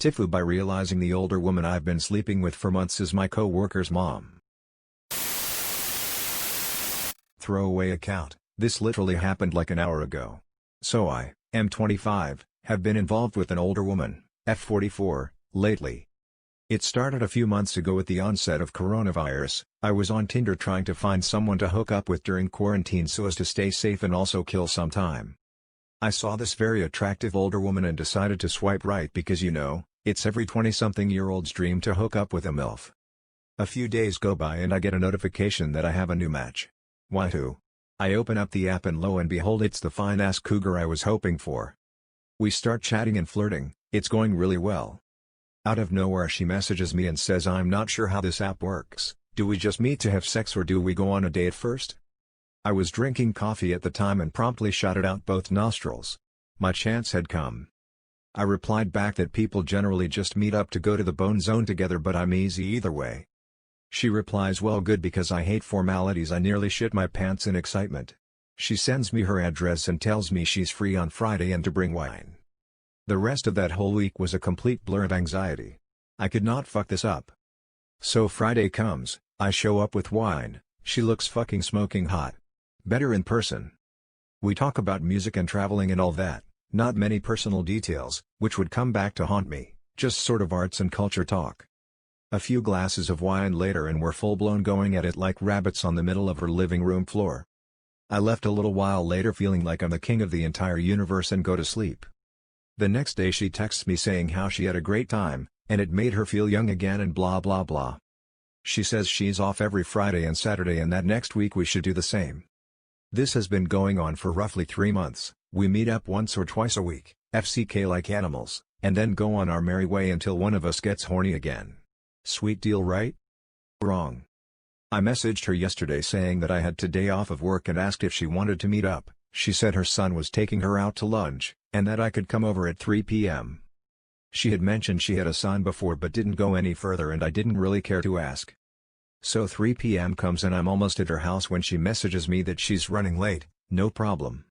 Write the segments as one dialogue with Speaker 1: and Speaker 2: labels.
Speaker 1: TIFU by realizing the older woman I've been sleeping with for months is my co-worker's mom. Throwaway account. This literally happened like an hour ago. So I, am 25, have been involved with an older woman, F44, lately. It started a few months ago with the onset of coronavirus. I was on Tinder trying to find someone to hook up with during quarantine so as to stay safe and also kill some time. I saw this very attractive older woman and decided to swipe right because it's every 20-something-year-old's dream to hook up with a MILF. A few days go by and I get a notification that I have a new match. Wahoo! I open up the app and lo and behold it's the fine-ass cougar I was hoping for. We start chatting and flirting, it's going really well. Out of nowhere she messages me and says I'm not sure how this app works, do we just meet to have sex or do we go on a date first? I was drinking coffee at the time and promptly shot it out both nostrils. My chance had come. I replied back that people generally just meet up to go to the bone zone together but I'm easy either way. She replies well good because I hate formalities. I nearly shit my pants in excitement. She sends me her address and tells me she's free on Friday and to bring wine. The rest of that whole week was a complete blur of anxiety. I could not fuck this up. So Friday comes, I show up with wine, she looks fucking smoking hot. Better in person. We talk about music and traveling and all that. Not many personal details, which would come back to haunt me, just sort of arts and culture talk. A few glasses of wine later and we're full-blown going at it like rabbits on the middle of her living room floor. I left a little while later feeling like I'm the king of the entire universe and go to sleep. The next day she texts me saying how she had a great time, and it made her feel young again and blah blah blah. She says she's off every Friday and Saturday and that next week we should do the same. This has been going on for roughly 3 months. We meet up once or twice a week, FCK like animals, and then go on our merry way until one of us gets horny again. Sweet deal, right? Wrong. I messaged her yesterday saying that I had today off of work and asked if she wanted to meet up. She said her son was taking her out to lunch, and that I could come over at 3 p.m. She had mentioned she had a son before but didn't go any further and I didn't really care to ask. So 3 p.m. comes and I'm almost at her house when she messages me that she's running late. No problem.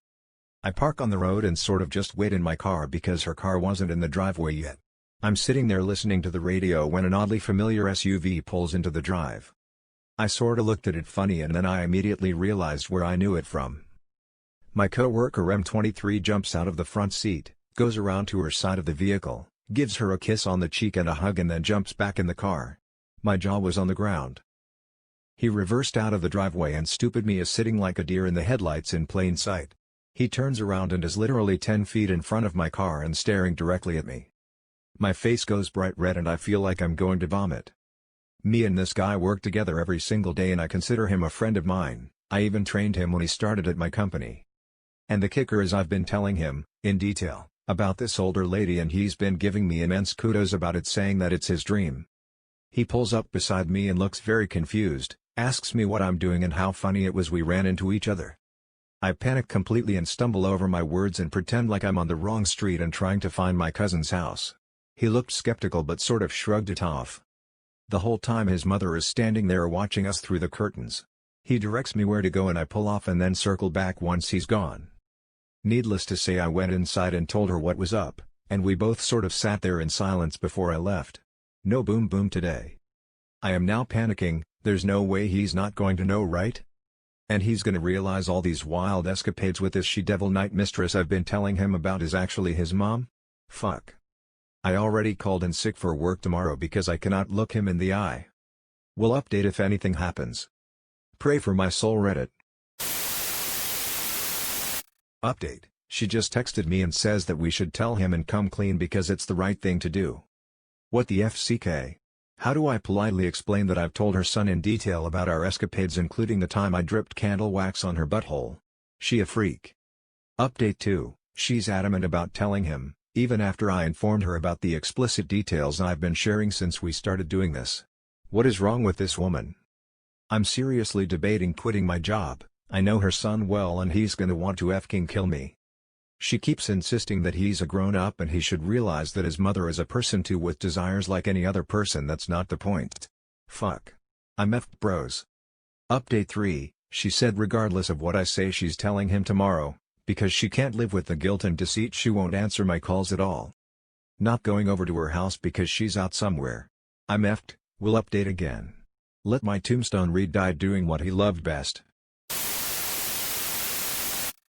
Speaker 1: I park on the road and sort of just wait in my car because her car wasn't in the driveway yet. I'm sitting there listening to the radio when an oddly familiar SUV pulls into the drive. I sorta looked at it funny and then I immediately realized where I knew it from. My coworker M23 jumps out of the front seat, goes around to her side of the vehicle, gives her a kiss on the cheek and a hug and then jumps back in the car. My jaw was on the ground. He reversed out of the driveway and stupid me is sitting like a deer in the headlights in plain sight. He turns around and is literally 10 feet in front of my car and staring directly at me. My face goes bright red and I feel like I'm going to vomit. Me and this guy work together every single day and I consider him a friend of mine. I even trained him when he started at my company. And the kicker is I've been telling him, in detail, about this older lady and he's been giving me immense kudos about it saying that it's his dream. He pulls up beside me and looks very confused, asks me what I'm doing and how funny it was we ran into each other. I panic completely and stumble over my words and pretend like I'm on the wrong street and trying to find my cousin's house. He looked skeptical but sort of shrugged it off. The whole time his mother is standing there watching us through the curtains. He directs me where to go and I pull off and then circle back once he's gone. Needless to say I went inside and told her what was up, and we both sort of sat there in silence before I left. No boom boom today. I am now panicking, there's no way he's not going to know, right? And he's gonna realize all these wild escapades with this she-devil night mistress I've been telling him about is actually his mom? Fuck. I already called in sick for work tomorrow because I cannot look him in the eye. Will update if anything happens. Pray for my soul, Reddit. Update, she just texted me and says that we should tell him and come clean because it's the right thing to do. What the FCK? How do I politely explain that I've told her son in detail about our escapades including the time I dripped candle wax on her butthole? She a freak. Update 2, she's adamant about telling him, even after I informed her about the explicit details I've been sharing since we started doing this. What is wrong with this woman? I'm seriously debating quitting my job. I know her son well and he's gonna want to f***ing kill me. She keeps insisting that he's a grown-up and he should realize that his mother is a person too with desires like any other person. That's not the point. Fuck. I'm effed, bros. Update 3, she said regardless of what I say she's telling him tomorrow, because she can't live with the guilt and deceit she won't answer my calls at all. Not going over to her house because she's out somewhere. I'm effed, will update again. Let my tombstone read died doing what he loved best.